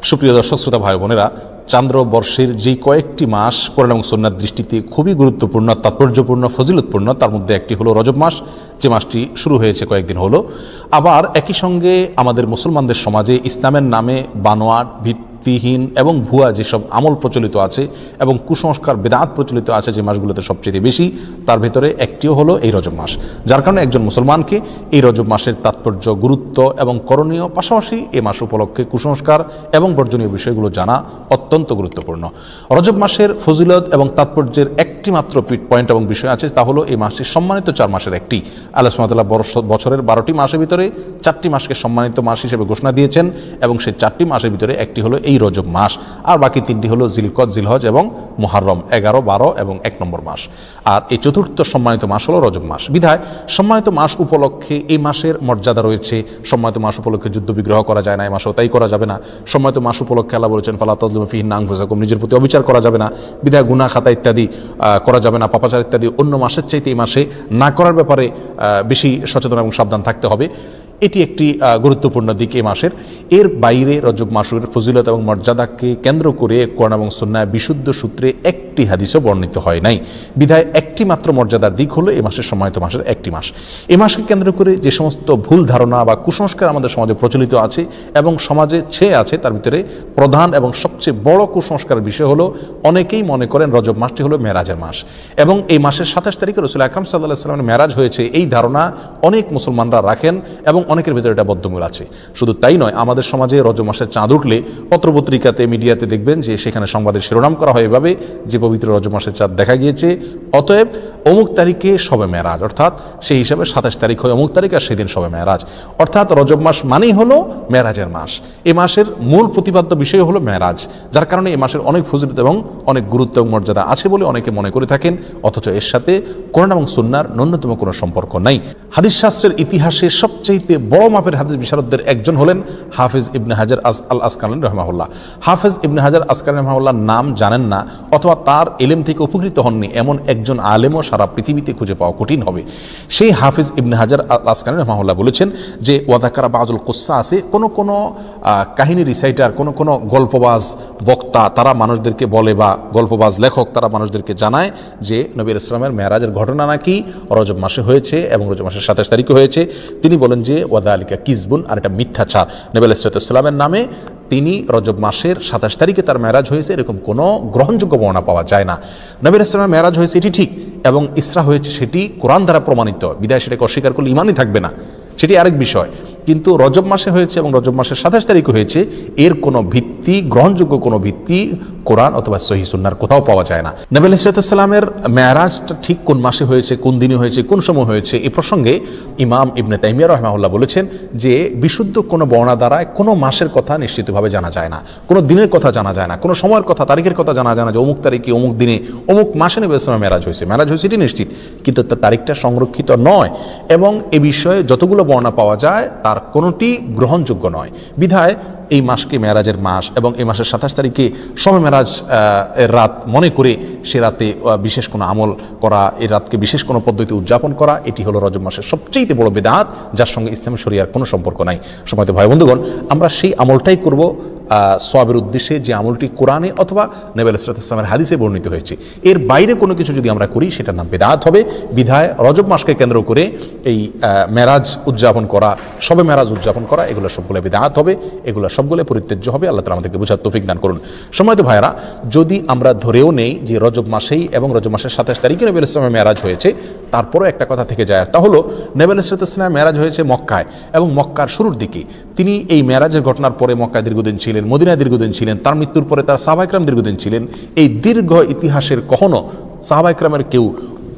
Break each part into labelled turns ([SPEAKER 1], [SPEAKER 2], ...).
[SPEAKER 1] সুপ্রিয় দর্শক শ্রোতা ভাই বোনেরা, চান্দ্রবর্ষের যে কয়েকটি মাস কোরআন এবং সুন্নাহর দৃষ্টিতে খুবই গুরুত্বপূর্ণ, তাৎপর্যপূর্ণ, ফজিলতপূর্ণ, তার মধ্যে একটি হলো রজব মাস, যে মাসটি শুরু হয়েছে কয়েকদিন হলো। আবার একই সঙ্গে আমাদের মুসলমানদের সমাজে ইসলামের নামে বানোয়াট, ভিত্তিহীন এবং ভুয়া যেসব আমল প্রচলিত আছে এবং কুসংস্কার, বেদাত প্রচলিত আছে যে মাসগুলোতে সবচেয়ে বেশি, তার ভেতরে একটিও হলো এই রজব মাস। যার কারণে একজন মুসলমানকে এই রজব মাসের তাৎপর্য, গুরুত্ব এবং করণীয়, পাশাপাশি এ মাস উপলক্ষে কুসংস্কার এবং বর্জনীয় বিষয়গুলো জানা অত্যন্ত গুরুত্বপূর্ণ। রজব মাসের ফজিলত এবং তাৎপর্যের একটি মাত্র পয়েন্ট এবং বিষয় আছে, তা হলো এই মাসটি সম্মানিত 4 মাসের একটি। আল্লাহ সুবহানাহু ওয়া তাআলা বছরের 12টি মাসের ভিতরে 4টি মাসকে সম্মানিত মাস হিসেবে ঘোষণা দিয়েছেন এবং সেই 4টি মাসের ভিতরে একটি হলো এই রজব মাস, আর বাকি 3টি হলো জিলকদ, জিলহজ এবং মুহররম, 11, 12 এবং 1 নম্বর মাস। আর এই চতুর্থ সম্মানিত মাস হলো রজব মাস। বিধায় সম্মানিত মাস উপলক্ষে এই মাসের মর্যাদা রয়েছে। সম্মানিত মাস উপলক্ষে যুদ্ধ বিগ্রহ করা যায় না, এই মাসেও তাই করা যাবে না। সম্মানিত মাস উপলক্ষে আল্লাহ বলেছেন, ফালা তাজলিমু ফিহিন্না আনফুসাকুম, নিজের প্রতি অবিচার করা যাবে না। বিধায় গুনাহ, খাতা ইত্যাদি করা যাবে না, পাপাচার ইত্যাদি অন্য মাসের চাইতে এই মাসে না করার ব্যাপারে বেশি সচেতন এবং সাবধান থাকতে হবে। এটি একটি গুরুত্বপূর্ণ দিক এই মাসের। এর বাইরে রজব মাসের ফজিলত এবং মর্যাদাকে কেন্দ্র করে কোরআন এবং সুন্নাহ বিশুদ্ধ সূত্রে একটি হাদিসও বর্ণিত হয় নাই। বিধায় একটি মাত্র মর্যাদার দিক হলো এই মাসের সম্মানিত মাসের একটি মাস। এই মাসকে কেন্দ্র করে যে সমস্ত ভুল ধারণা বা কুসংস্কার আমাদের সমাজে প্রচলিত আছে এবং সমাজে ছেয়ে আছে, তার ভিতরে প্রধান এবং সবচেয়ে বড় কুসংস্কারের বিষয় হলো, অনেকেই মনে করেন রজব মাসটি হলো মেরাজের মাস এবং এই মাসের 27 তারিখে রাসূল আকরাম সাল্লাল্লাহু আলাইহি ওয়াসাল্লামের মেরাজ হয়েছে, এই ধারণা অনেক মুসলমানরা রাখেন এবং অনেকের ভিতরে এটা বদ্ধমূল আছে। শুধু তাই নয়, আমাদের সমাজে রজব মাসের চাঁদ উঠলে পত্রপত্রিকাতে, মিডিয়াতে দেখবেন যে সেখানে সংবাদের শিরোনাম করা হয় এভাবে যে পবিত্র রজব মাসের চাঁদ দেখা গিয়েছে, অতএব অমুক তারিখে শবে মেরাজ, অর্থাৎ সেই হিসাবে 27 তারিখ হয় অমুক তারিখ আর সেদিন শবে মেরাজ। অর্থাৎ রজব মাস মানেই হলো মেরাজের মাস। এই মাসের মূল প্রতিপাদ্য বিষয় হলো মেরাজ, যার কারণে এই মাসের অনেক ফজিলত এবং অনেক গুরুত্ব এবং মর্যাদা আছে বলে অনেকে মনে করে থাকেন, অথচ এর সাথে কোরআন এবং সুন্নাহর ন্যূনতম কোনো সম্পর্ক নাই। হাদিস শাস্ত্রের ইতিহাসে সবচেয়ে বড় মাপের হাদিস বিশারদদের একজন হলেন হাফেজ ইবনে হাজার আল আসকালানী রাহিমাহুল্লাহ। হাফেজ ইবনে হাজার আসকালানী রাহিমাহুল্লাহর নাম জানেন না অথবা তার ইলম থেকে উপকৃত হননি এমন একজন আলেমও সারা পৃথিবীতে খুঁজে পাওয়া কঠিন হবে। সেই হাফেজ ইবনে হাজার আল আসকালানী রাহিমাহুল্লাহ বলেছেন যে, ওয়াদাকারা বাযুল কুসসা আছে, কোন কাহিনী রিসাইটার, কোন গল্পবাজ বক্তা, তারা মানুষদেরকে বলে, বা গল্পবাজ লেখক তারা মানুষদেরকে জানায় যে নবী ইসলামের মেরাজের ঘটনা নাকি রজব মাসে হয়েছে এবং রজব মাসের 27 তারিখে হয়েছে। তিনি বলেন যে ওয়াদালিকা কিজবুন, আর এটা মিথ্যাচার। নবী ইসলামের নামে তিনি রজব মাসের 27 তারিখে তার মেরাজ হয়েছে এরকম কোনো গ্রহণযোগ্য বর্ণনা পাওয়া যায় না। নবী ইসলামের মেরাজ হয়েছে এটি ঠিক এবং ইসরা হয়েছে সেটি কোরআন দ্বারা প্রমাণিত, বিদায় সেটাকে অস্বীকার করলে ইমানই থাকবে না, সেটি আরেক বিষয়। কিন্তু রজব মাসে হয়েছে এবং রজব মাসের 27 তারিখে হয়েছে, এর কোনো ভিত্তি, গ্রহণযোগ্য কোনো ভিত্তি কোরআন অথবা সহিহ সুন্নাহর কোথাও পাওয়া যায় না। নবী সাল্লামের মেরাজটা ঠিক কোন মাসে হয়েছে, কোন দিনে হয়েছে, কোন সময় হয়েছে, এই প্রসঙ্গে ইমাম ইবনে তাইমিয়া রাহিমাহুল্লাহ বলেছেন যে, বিশুদ্ধ কোনো বর্ণনা দ্বারা কোনো মাসের কথা নিশ্চিতভাবে জানা যায় না, কোনো দিনের কথা জানা যায় না, কোনো সময়ের কথা, তারিখের কথা জানা যায় না যে অমুক তারিখে, অমুক দিনে, অমুক মাসে নবী সাল্লামের মেরাজ হয়েছে এটি নিশ্চিত, কিন্তু তার তারিখটা সংরক্ষিত নয় এবং এ বিষয়ে যতগুলো বর্ণনা পাওয়া যায় তার কোনোটি গ্রহণযোগ্য নয়। বিধায় এই মাসকে মেরাজের মাস এবং এই মাসের 27 তারিখে শবে মেরাজ এর রাত মনে করে সে রাতে বিশেষ কোনো আমল করা, এই রাতকে বিশেষ কোনো পদ্ধতি উদযাপন করা, এটি হলো রজব মাসের সবচেয়ে বড় বিদআত, যার সঙ্গে ইসলামী শরিয়ার কোনো সম্পর্ক নাই। সম্মানিত ভাই বন্ধুগণ, আমরা সেই আমলটাই করব সওয়াবের উদ্দেশ্যে, যে আমলটি কোরআনে অথবা নবী ইসলামের হাদিসে বর্ণিত হয়েছে। এর বাইরে কোনো কিছু যদি আমরা করি সেটার নাম বিদআত হবে। বিধায় রজব মাসকে কেন্দ্র করে এই মেরাজ উদযাপন করা, শবে মেরাজ উদযাপন করা, এগুলো সবগুলো বিদআত হবে, এগুলো সবগুলো পরিত্যাজ্য হবে। আল্লাহ তাআলা আমাদেরকে বুঝার তৌফিক দান করুন। সম্মানিত ভাইরা, যদি আমরা ধরেও নেই যে রজব মাসেই এবং রজব মাসের 27 তারিখে নবী ইসলামের মেরাজ হয়েছে, তারপরও একটা কথা থেকে যায়, তা হলো নবী ইসলামের মেরাজ হয়েছে মক্কায় এবং মক্কার শুরুর দিকে। তিনি এই মেরাজের ঘটনার পরে মক্কায় দীর্ঘদিন ছিলেন, মদিনায় দীর্ঘদিন ছিলেন, তার মৃত্যুর পরে তার সাহাবায়ে কেরাম দীর্ঘদিন ছিলেন। এই দীর্ঘ ইতিহাসের কখনো সাহাবায়ে কেরামের কেউ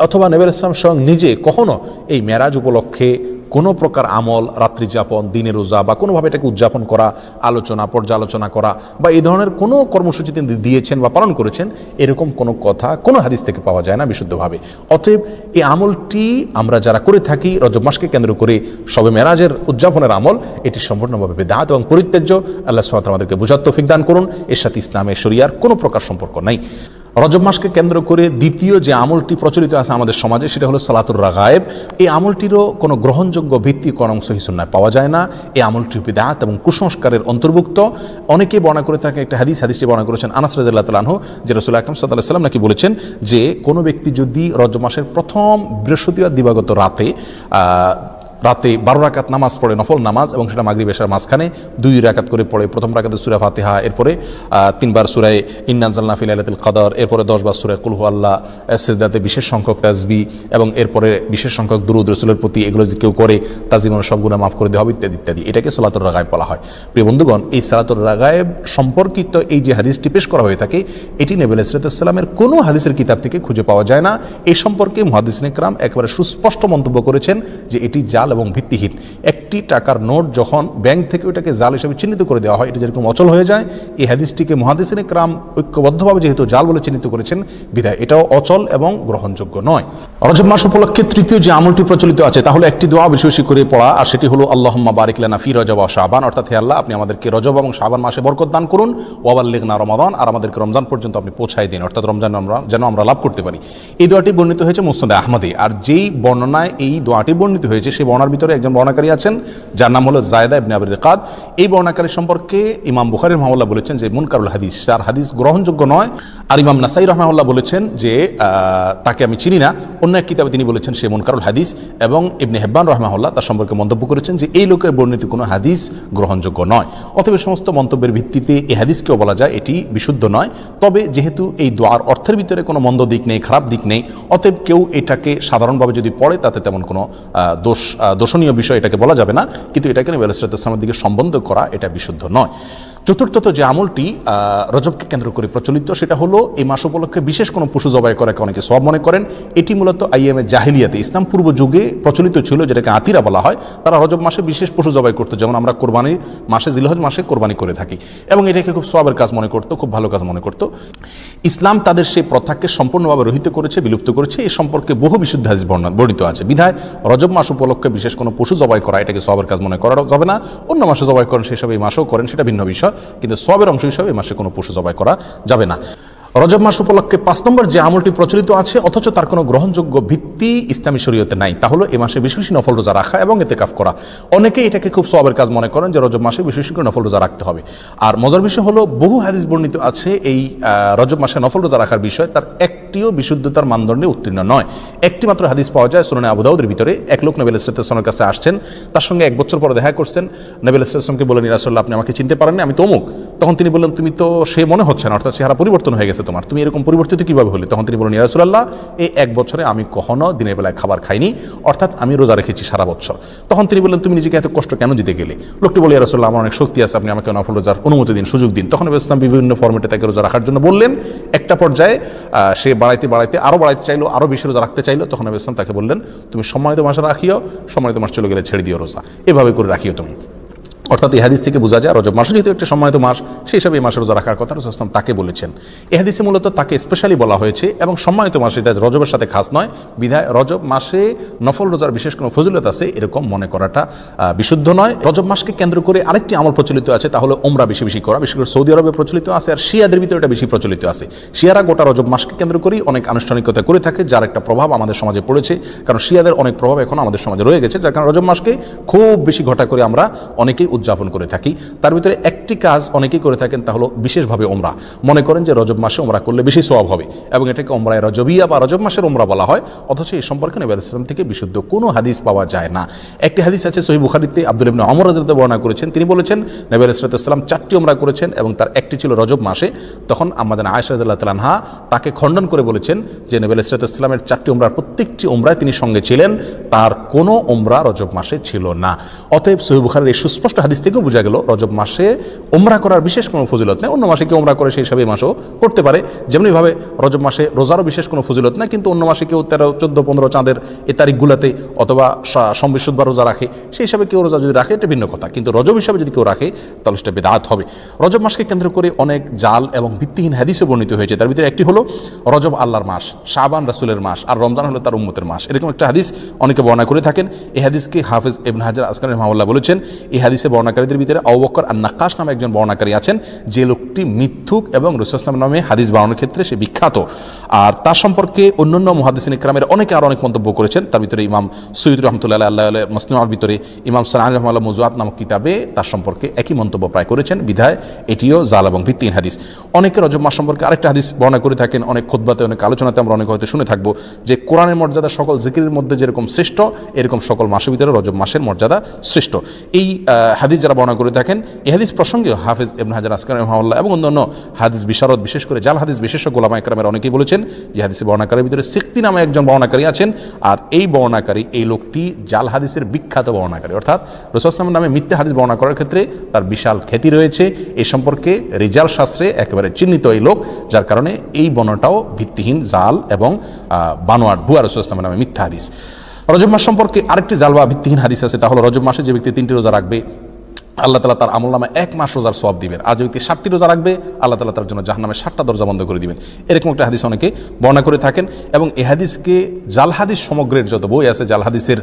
[SPEAKER 1] অথবা নবী ইসলাম স্বয়ং নিজে কখনো এই মেরাজ উপলক্ষে কোনো প্রকার আমল, রাত্রি যাপন, দিনে রোজা বা কোনোভাবে এটাকে উদযাপন করা, আলোচনা, পর্যালোচনা করা বা এই ধরনের কোনো কর্মসূচি তিনি দিয়েছেন বা পালন করেছেন, এরকম কোনো কথা কোনো হাদিস থেকে পাওয়া যায় না বিশুদ্ধভাবে। অতএব এই আমলটি আমরা যারা করে থাকি রজব মাসকে কেন্দ্র করে শবে মেরাজের উদযাপনের আমল, এটি সম্পূর্ণভাবে বিদআত এবং পরিত্যাজ্য। আল্লাহ সুবহানাহু ওয়া তাআলা আমাদেরকে বুঝার তৌফিক দান করুন। এর সাথে ইসলামের শরিয়ার কোনো প্রকার সম্পর্ক নাই। রজব মাসকে কেন্দ্র করে দ্বিতীয় যে আমলটি প্রচলিত আছে আমাদের সমাজে সেটা হলো সালাতুর রাগায়েব। এই আমলটিরও কোনো গ্রহণযোগ্য ভিত্তি কোন সহিহ সুন্নাহয় পাওয়া যায় না। এই আমলটি বিদআত এবং কুসংস্কারের অন্তর্ভুক্ত। অনেকে বর্ণনা করে থাকে একটা হাদিসটি বর্ণনা করেছেন আনাস রাদিয়াল্লাহু তাআলা আনহু, যে রাসূলুল্লাহ আকরাম সাল্লাল্লাহু আলাইহি ওয়াসাল্লাম নাকি বলেছেন যে কোনো ব্যক্তি যদি রজব মাসের প্রথম বৃহস্পতিবার দিবাগত রাতে 12 রাকাত নামাজ পড়ে, নফল নামাজ, এবং সেটা মাগরিব এশার মাঝখানে 2 রাকাত করে পড়ে, প্রথম রাকাতে সূরা ফাতিহা, এরপরে 3 বার সূরা ইন্না আনজালনা ফি লাইলাতুল কদর, এরপরে 10 বার সূরা কুল হুয়াল্লাহ, সিজদাতে বিশেষ সংখ্যক তাসবিহ এবং এরপরে বিশেষ সংখ্যক দুরূদ রাসূলের প্রতি, এগুলো যদি কেউ করে তার জীবনের সব গুনাহ মাফ করে দেওয়া হবে ইত্যাদি ইত্যাদি। এটাকে সালাতুর রাগায়েব বলা হয়। প্রিয় বন্ধুগণ, এই সালাতুর রাগায়েব সম্পর্কিত এই যে হাদিসটি পেশ করা হয়ে থাকে এটি নবী আলাইহিস সালামের কোনো হাদিসের কিতাব থেকে খুঁজে পাওয়া যায় না। এই সম্পর্কে মুহাদ্দিসিনে কেরাম একেবারে সুস্পষ্ট মন্তব্য করেছেন যে এটি জাল এবং ভিত্তিহীন। একটি টাকার নোট যখন ব্যাংক থেকে ওইটাকে জাল হিসেবে চিহ্নিত করে দেওয়া হয়, এটা যেরকম অচল হয়ে যায়, এই হাদিসটিকে মুহাদ্দিসিনে কেরাম ঐক্যবদ্ধভাবে যেহেতু জাল বলে চিহ্নিত করেছেন বিধায় এটাও অচল এবং গ্রহণযোগ্য নয়। রজব মাস উপলক্ষে তৃতীয় যে আমলটি প্রচলিত আছে তাহলে একটি দোয়া বেশি বেশি করে পড়া, আর সেটি হলো আল্লাহুম্মা বারিক লানা ফি রজব ওয়া শাবান, অর্থাৎ হে আল্লাহ আপনি আমাদেরকে রজব এবং শাবান মাসে বরকত দান করুন, ওয়া বাল্লিগনা রমাদান, আর আমাদেরকে রমজান পর্যন্ত আপনি পৌঁছায় দিন, অর্থাৎ রমজান যেন আমরা লাভ করতে পারি। এই দোয়াটি বর্ণিত হয়েছে মুসনাদে আহমদে। আর যেই বর্ণনায় এই দোয়াটি বর্ণিত হয়েছে সেই বর্ণনার ভিতরে একজন বর্ণাকারী আছেন যার নাম হলো জায়দা ইবনে আবি রিকাদ। এই বর্ণাকারী সম্পর্কে ইমাম বুখারী রাহিমাহুল্লাহ বলেছেন যে মুনকারুল হাদিস, তার হাদিস গ্রহণযোগ্য নয়। আর ইমাম নাসাই রাহিমাহুল্লাহ বলেছেন যে তাকে আমি চিনি না। অন্য এক কিতাবে তিনি বলেছেন সে মুনকারুল হাদিস, এবং ইবনে হিব্বান রাহিমাহুল্লাহ তার সম্পর্কে মন্তব্য করেছেন যে এই লোকের বর্ণিত কোনো হাদিস গ্রহণযোগ্য নয়। অতএব সমস্ত মন্তব্যের ভিত্তিতে এই হাদিসকেও বলা যায় এটি বিশুদ্ধ নয়। তবে যেহেতু এই দোয়ার অর্থের ভিতরে কোনো মন্দ দিক নেই, খারাপ দিক নেই, অতএব কেউ এটাকে সাধারণভাবে যদি পড়ে তাতে তেমন কোনো দোষণীয় বিষয় এটাকে বলা যাবে না, কিন্তু এটাকে নবী আলাইহিস সালামের দিকে সম্বন্ধ করা এটা বিশুদ্ধ নয়। চতুর্থত যে আমলটি রজবকে কেন্দ্র করে প্রচলিত সেটা হলো এই মাস উপলক্ষে বিশেষ কোনো পশু জবাই করাকে অনেকে সওয়াব মনে করেন। এটি মূলত আইয়ামে জাহিলিয়াতে ইসলাম পূর্ব যুগে প্রচলিত ছিল, যেটাকে আতিরা বলা হয়। তারা রজব মাসে বিশেষ পশু জবাই করতো, যেমন আমরা কোরবানির মাসে জিলহজ মাসে কোরবানি করে থাকি, এবং এটাকে খুব সওয়াবের কাজ মনে করতো, খুব ভালো কাজ মনে করতো। ইসলাম তাদের সেই প্রথাকে সম্পূর্ণভাবে রহিত করেছে, বিলুপ্ত করেছে। এই সম্পর্কে বহু বিশুদ্ধ হাদিস বর্ণিত আছে। বিধায় রজব মাস উপলক্ষে বিশেষ কোনো পশু জবাই করা এটাকে সওয়াবের কাজ মনে করা যাবে না। অন্য মাসে জবাই করেন সেসব এই মাসেও করেন, সেটা ভিন্ন বিষয়, কিন্তু সওয়াবের অংশ হিসাবে এই মাসে কোনো পশু জবাই করা যাবে না। রজব মাস উপলক্ষে 5 নম্বর যে আমলটি প্রচলিত আছে অথচ তার কোনো গ্রহণযোগ্য ভিত্তি ইসলামী শরীয়তে নাই, তা হলো এই মাসে বেশি বেশি নফল রোজা রাখা এবং ইতিকাফ করা। অনেকেই এটাকে খুব সওয়াবের কাজ মনে করেন যে রজব মাসে বেশি বেশি করে নফল রোজা রাখতে হবে। আর মজার বিষয় হলো বহু হাদিস বর্ণিত আছে এই রজব মাসে নফল রোজা রাখার বিষয়, তার একটিও বিশুদ্ধতার মানদণ্ডে উত্তীর্ণ নয়। একটি মাত্র হাদিস পাওয়া যায় সুনানে আবু দাউদের ভিতরে। এক লোক নবী আলাইহিস সালামের কাছে আসছেন, তার সঙ্গে 1 বছর পরে দেখা করছেন। নবী আলাইহিস সালামকে বললেন, ইয়া রাসূলুল্লাহ আপনি আমাকে চিনতে পারেননি, আমি তো অমুক। তখন তিনি বললেন, তুমি তো সে মনে হচ্ছে না, অর্থাৎ চেহারা পরিবর্তন হয়ে গেছে তোমার, তুমি এরকম পরিবর্তিত কিভাবে হলে? তখন তিনি বললেন, ইয়া রাসূলুল্লাহ এই 1 বছরে আমি কখনো দিনের বেলায় খাবার খাইনি, অর্থাৎ আমি রোজা রেখেছি সারা বছর। তখন তিনি বললেন, তুমি নিজেকে এত কষ্ট কেন দিতে গেলে? লোকটি বলে, ইয়া রাসূলুল্লাহ আমার অনেক শক্তি আছে, আপনি আমাকে নফল রোজার অনুমতি দিন, সুযোগ দিন। তখন নবী ইসলাম বিভিন্ন ফরম্যাটে তাকে রোজা রাখার জন্য বললেন। একটা পর্যায়ে সে বাড়াইতে আরো বাড়াইতে চাইলো, আরো বেশি রোজা রাখতে চাইলো। তখন নবী ইসলাম তাকে বললেন, তুমি সম্মানিত মাসে রাখিও, সম্মানিত মাস চলে গেলে ছেড়ে দিও রোজা, এভাবে করে রাখিও তুমি। অর্থাৎ এই হাদিস থেকে বোঝা যায় রজব মাস যেহেতু একটা সম্মানিত মাস, সেই হিসাবে এই মাসে রোজা রাখার কথা রাসূল সাল্লাল্লাহু আলাইহি ওয়াসাল্লাম তাকে বলেছেন। এই হাদিসে মূলত তাকে স্পেশালি বলা হয়েছে, এবং সম্মানিত মাস এটা রজবের সাথে খাস নয়, বিধায় রজব মাসে নফল রোজার বিশেষ কোনো ফজিলত আছে এরকম মনে করাটা বিশুদ্ধ নয়। রজব মাসকে কেন্দ্র করে আরেকটি আমল প্রচলিত আছে, তা হলো উমরা বেশি বেশি করা। বিশেষ করে সৌদি আরবে প্রচলিত আছে, আর শিয়াদের ভিতরে এটা বেশি প্রচলিত আছে। শিয়ারা গোটা রজব মাসকে কেন্দ্র করেই অনেক আনুষ্ঠানিকতা করে থাকে, যার একটা প্রভাব আমাদের সমাজে পড়েছে, কারণ শিয়াদের অনেক প্রভাব এখন আমাদের সমাজে রয়ে গেছে, যার কারণে রজব মাসকে খুব বেশি ঘটা করে আমরা অনেকেই উদযাপন করে থাকি। তার ভিতরে একটি কাজ অনেকেই করে থাকেন, তা হলো বিশেষভাবে ওমরা। মনে করেন যে রজব মাসে ওমরা করলে বেশি সওয়াব হবে, এবং এটাকে ওমরায়ে রজবিয়া বা রজব মাসের ওমরা বলা হয়। অথচ এই সম্পর্কে নবী আলাইহিস সালাম থেকে বিশুদ্ধ কোনো হাদিস পাওয়া যায় না। একটি হাদিস আছে সহিহ বুখারীতে, আব্দুল্লাহ ইবনে ওমর রাদিয়াল্লাহু আনহু বর্ণনা করেছেন। তিনি বলেছেন নবী আলাইহিস সালাম 4টি ওমরা করেছেন, এবং তার একটি ছিল রজব মাসে। তখন আম্মা জান আয়েশা রাদিয়াল্লাহু তাআলা আনহা তাকে খণ্ডন করে বলেছেন যে নবী আলাইহিস সালামের 4টি ওমরার প্রত্যেকটি ওমরায় তিনি সঙ্গে ছিলেন, তার কোনো ওমরা রজব মাসে ছিল না। অতএব সহিহ বুখারীর এই সুস্পষ্ট হাদিস থেকেও বোঝা গেল রজব মাসে ওমরা করার বিশেষ কোনো ফজিলত নেই। অন্য মাসে কেউ ওমরা করে সেই হিসাবে এই মাসও করতে পারে। যেমনিভাবে রজব মাসে রোজারও বিশেষ কোনো ফজিলত নেই, কিন্তু অন্য মাসে কেউ 13, 14, 15 চাঁদের এই তারিখগুলোতে অথবা সোমবার রোজা রাখে, সেই হিসাবে কেউ রোজা যদি রাখে এটা ভিন্ন কথা, কিন্তু রজব হিসাবে যদি কেউ রাখে তাহলে সেটা বিদআত হবে। রজব মাসকে কেন্দ্র করে অনেক জাল এবং ভিত্তিহীন হাদিসও বর্ণিত হয়েছে। তার ভিতরে একটি হলো রজব আল্লাহর মাস, শাবান রাসূলের মাস, আর রমজান হলো তার উম্মতের মাস। এরকম একটা হাদিস অনেকে বর্ণনা করে থাকেন। এই হাদিসকে হাফেজ ইবনে হাজার আসকালানি রাহিমাহুল্লাহ বলেছেন, এই হাদিসে বর্ণাকারীদের ভিতরে আবু বকর আন-নাক্কাশ নামে একজন বর্ণাকারী আছেন, যে লোকটি মিথ্যুক এবং রাসূল সাল্লাল্লাহু আলাইহি ওয়াসাল্লাম নামে হাদিস বানানোর ক্ষেত্রে সে বিখ্যাত। আর তার সম্পর্কে অন্যান্য মুহাদ্দিসিন ইকরামের অনেকে আরো অনেক মন্তব্য করেছেন। তার ভিতরে ইমাম সুয়ুতী রাহমাতুল্লাহি আলাইহি মাসনুআর ভিতরে ইমাম সানানী রাহমাতুল্লাহ মওযুআত নামক কিতাবে তার সম্পর্কে একই মন্তব্য প্রায় করেছেন। বিধায় এটিও জাল এবং ভিত্তিহীন হাদিস। অনেকে রজব মাস সম্পর্কে আরেকটা হাদিস বর্ণনা করে থাকেন, অনেক খুতবাতে অনেক আলোচনাতে আমরা অনেক হয়তো শুনে থাকবো যে কোরআনের মর্যাদা সকল জিকিরের মধ্যে যেরকম শ্রেষ্ঠ, এরকম সকল মাসের ভিতরে রজব মাসের মর্যাদা শ্রেষ্ঠ। এই হাদিস যারা বর্ণনা করে থাকেন, এই হাদিস প্রসঙ্গে হাফেজ ইবনে হাজার আসকালানি রাহিমাহুল্লাহ এবং অন্যান্য হাদিস বিশারদ, বিশেষ করে জাল হাদিস বিশেষজ্ঞ উলামা ইকরামের অনেকেই বলেছেন যে হাদিসের বর্ণনাকারীর ভিতরে সিক্তি নামে একজন বর্ণনাকারী আছেন, আর এই বর্ণনাকারী, এই লোকটি জাল হাদিসের বিখ্যাত বর্ণনাকারী, অর্থাৎ রাসূল সাল্লাল্লাহু আলাইহি ওয়াসাল্লাম নামে মিথ্যা হাদিস বর্ণনা করার ক্ষেত্রে তার বিশাল খ্যাতি রয়েছে। এই সম্পর্কে রিজাল শাস্ত্রে একেবারে চিহ্নিত এই লোক, যার কারণে এই বর্ণনাটাও ভিত্তিহীন, জাল এবং বানোয়াট, ভুয়া রাসূল সাল্লাল্লাহু আলাইহি ওয়াসাল্লাম নামে মিথ্যা হাদিস। রজব মাস সম্পর্কে আরেকটি জাল বা ভিত্তিহীন হাদিস আছে, তা হলো রজব মাসে যে ব্যক্তি 3টি রোজা রাখবে আল্লাহ তাআলা তার আমলনামায় 1 মাস রোজার সওয়াব দিবেন, আর যে ব্যক্তি 7টি রোজা রাখবে আল্লাহ তাআলা তার জন্য জাহান্নামের 7টা দরজা বন্ধ করে দিবেন। এরকম একটা হাদিস অনেকে বর্ণনা করে থাকেন, এবং এই হাদিসকে জাল হাদিস সমগ্রের যত বই আছে, জাল হাদিসের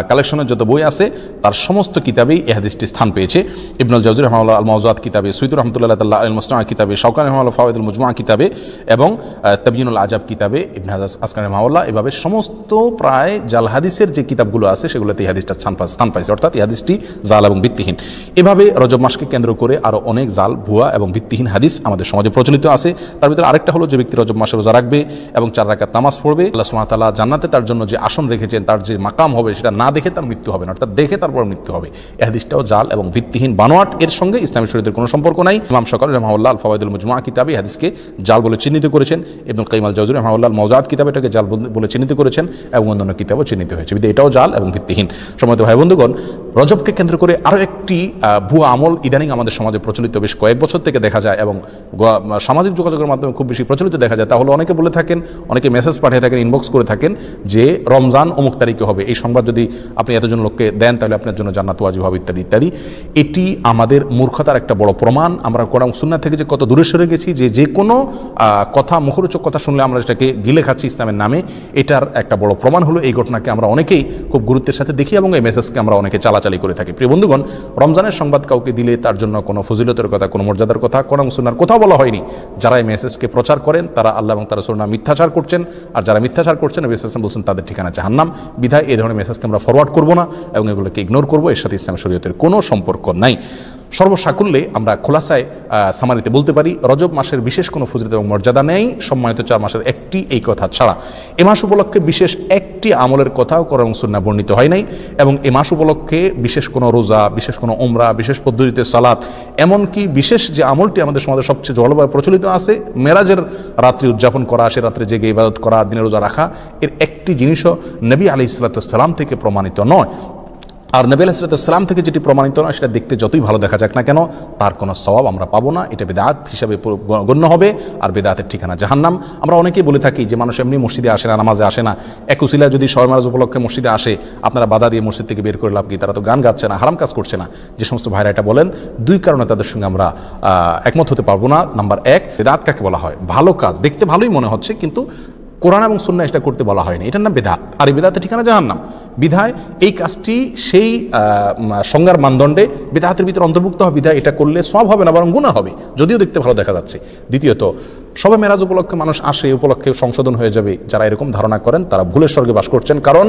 [SPEAKER 1] কালেকশনের যত বই আছে, তার সমস্ত কিতাবেই এই হাদিসটি স্থান পেয়েছে। ইবনুল জাওজি রাহিমাহুল্লাহ আল মাওযুআত কিতাবে, সুয়ুতী রাহমাতুল্লাহি তাআলা আল মুসতাআ কিতাবে, শাওকানি রাহিমাহুল্লাহ ফাওয়াইদুল মুজমুআ কিতাবে এবং তাবয়িনুল আজাব কিতাবে, ইবনে হাজার আসকালানি রাহিমাহুল্লাহ, এভাবে সমস্ত প্রায় জাল হাদিসের যে কিতাবগুলো আছে সেগুলোতে এই হাদিসটা স্থান পাইছে, অর্থাৎ এই হাদিসটি জাল এবং ভিত্তিহীন। এভাবে রজব মাসকে কেন্দ্র করে আরো অনেক জাল, ভুয়া এবং ভিত্তিহীন হাদিস আমাদের সমাজে প্রচলিত আছে। তার ভিতরে আরেকটা হলো, যে ব্যক্তি রজব মাসে রোজা রাখবে এবং 4 রাকাত নামাজ পড়বে, আল্লাহ সুবহানাহু ওয়া তাআলা জান্নাতে তার জন্য যে আসন রেখেছেন, তার যে মাকাম হবে, সেটা না দেখে তার মৃত্যু হবে না, অর্থাৎ দেখে তারপর মৃত্যু হবে। এই হাদিসটাও জাল এবং ভিত্তিহীন, বানোয়াট। এর সঙ্গে ইসলামী শরীয়তের কোনো সম্পর্ক নাই। ইমাম শাওকানি রাহিমাহুল্লাহ আল ফাওয়াইদুল মুজমুআ কিতাবে হাদিসকে জাল বলে চিহ্নিত করেছেন। ইবনুল কাইয়িম আল জাওজি রাহিমাহুল্লাহ আল মাওযুআত কিতাবে এটাকে জাল বলে চিহ্নিত করেছেন, এবং অন্যান্য কিতাবও চিহ্নিত হয়েছে। এটাও জাল এবং ভিত্তিহীন। সম্মানিত ভাই বন্ধুগণ, রজবকে কেন্দ্র করে আরো একটি ভুয়া আমল ইদানিং আমাদের সমাজে প্রচলিত বেশ কয়েক বছর থেকে দেখা যায়, এবং সামাজিক যোগাযোগের মাধ্যমে খুব বেশি প্রচলিত দেখা যায়। তাহলে অনেকে বলে থাকেন, অনেকে মেসেজ পাঠিয়ে থাকেন, ইনবক্স করে থাকেন যে রমজান অমুক তারিখে হবে, এই সংবাদ যদি আপনি এতজন লোককে দেন তাহলে আপনার জন্য জান্নাত ওয়াজিব হবে, ইত্যাদি ইত্যাদি। এটি আমাদের মূর্খতার একটা বড় প্রমাণ। আমরা কোরআন সুন্নাহ থেকে যে কত দূরে সরে গেছি, যে কোনো কথা, মুখরোচক কথা শুনলে আমরা সেটাকে গিলে খাচ্ছি ইসলামের নামে। এটার একটা বড় প্রমাণ হলো এই ঘটনাকে আমরা অনেকেই খুব গুরুত্বের সাথে দেখি, এবং এই মেসেজকে আমরা অনেকে চালাচালি করে থাকি। প্রিয় বন্ধুগণ, রমজানের সংবাদ কাউকে দিলে তার জন্য কোনো ফজিলতের কথা, কোনো মর্যাদার কথা কোরআন সুন্নাহর কোথাও বলা হয়নি। যারা এই মেসেজকে প্রচার করেন তারা আল্লাহ এবং তার রাসূলের নামে মিথ্যাচার করছেন, আর যারা মিথ্যাচার করছেন নবী সাল্লাল্লাহু আলাইহি ওয়াসাল্লাম বলছেন তাদের ঠিকানা জাহান্নাম। বিধায় এই ধরনের মেসেজকে আমরা ফরওয়ার্ড করব না এবং এগুলোকে ইগনোর করব। এর সাথে ইসলামের শরীয়তের কোনো সম্পর্ক নাই। সর্বসাকুল্যে আমরা খোলাসায় সামারিতে বলতে পারি, রজব মাসের বিশেষ কোনো ফজিলত এবং মর্যাদা নেই সম্মানিত 4 মাসের একটি, এই কথা ছাড়া। এ মাস উপলক্ষে বিশেষ একটি আমলের কথাও কোরআন এবং সুন্নাহ বর্ণিত হয় নাই, এবং এ মাস উপলক্ষে বিশেষ কোনো রোজা, বিশেষ কোনো উমরা, বিশেষ পদ্ধতিতে সালাত, এমনকি বিশেষ যে আমলটি আমাদের সমাজে সবচেয়ে জলবায়ু প্রচলিত আছে, মেরাজের রাত্রি উদযাপন করা, সে রাত্রে জেগে ইবাদত করা, দিনে রোজা রাখা, এর একটি জিনিসও নবী আলাইহিস সালাম থেকে প্রমাণিত নয়। আর নবী আলাইহিস সালাম থেকে যেটি প্রমাণিত নয়, সেটা দেখতে যতই ভালো দেখা যাক না কেন, তার কোনো সওয়াব আমরা পাবো না। এটা বিদআত হিসাবে গণ্য হবে, আর বিদআতের ঠিকানা জাহান্নাম। আমরা অনেকেই বলে থাকি যে মানুষ এমনি মসজিদে আসে না, নামাজে আসে না, এক উসিলা যদি শবে মেরাজ উপলক্ষে মসজিদে আসে, আপনারা বাধা দিয়ে মসজিদ থেকে বের করে লাভ কি? তারা তো গান গাচ্ছে না, হারাম কাজ করছে না। যে সমস্ত ভাইরা এটা বলেন, 2 কারণে তাদের সঙ্গে আমরা একমত হতে পারবো না। নাম্বার 1, বিদআত কাকে বলা হয়? ভালো কাজ, দেখতে ভালোই মনে হচ্ছে, কিন্তু কোরআন এবং সুন্নাহ এটা করতে বলা হয়নি, এটার নাম বিদআত, আর এই বিদআতের ঠিকানা জাহান্নাম। বিধায় এই কাজটি সেই সংজ্ঞার মানদণ্ডে বিদআতের ভিতরে অন্তর্ভুক্ত হবে। বিধায় এটা করলে সওয়াব হবে না, বরং গুনাহ হবে, যদিও দেখতে ভালো দেখা যাচ্ছে। দ্বিতীয়ত, শবে মেরাজ উপলক্ষে মানুষ আসে, উপলক্ষে সংশোধন হয়ে যাবে, যারা এরকম ধারণা করেন তারা ভুলের স্বর্গে বাস করছেন। কারণ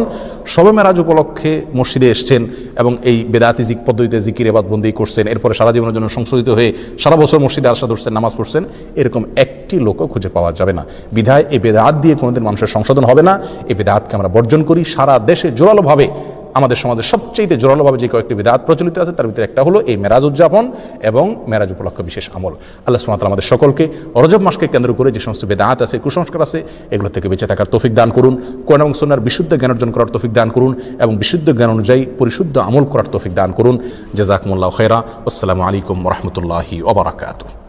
[SPEAKER 1] শবে মেরাজ উপলক্ষে মসজিদে এসছেন এবং এই বেদাতি পদ্ধতিতে জিকির ইবাদত বন্দেগী করছেন, এরপরে সারা জীবনের জন্য সংশোধিত হয়ে সারা বছর মসজিদে আসা ধরছেন, নামাজ পড়ছেন, এরকম একটি লোকও খুঁজে পাওয়া যাবে না। বিধায় এই বেদাত দিয়ে কোনোদিন মানুষের সংশোধন হবে না। এই বেদাতকে আমরা বর্জন করি। সারা দেশে জোরালোভাবে, আমাদের সমাজে সবচেয়ে জোরালোভাবে যে কয়েকটি বিদআত প্রচলিত আছে, তার ভিতরে একটা হলো এই মেরাজ উদযাপন এবং মেরাজ উপলক্ষে বিশেষ আমল। আল্লাহ সুবহানাহু ওয়া তাআলা আমাদের সকলকে রজব মাসকে কেন্দ্র করে যে সমস্ত বিদআত আছে, কুসংস্কার আছে, এগুলো থেকে বেঁচে থাকার তৌফিক দান করুন। কোরআন এবং সুন্নাহর বিশুদ্ধ জ্ঞান অর্জন করার তৌফিক দান করুন, এবং বিশুদ্ধ জ্ঞান অনুযায়ী পরিশুদ্ধ আমল করার তৌফিক দান করুন। জাযাকুমুল্লাহু খায়রা। আসসালামু আলাইকুম ওয়া রাহমাতুল্লাহি ওয়া বারাকাতুহু।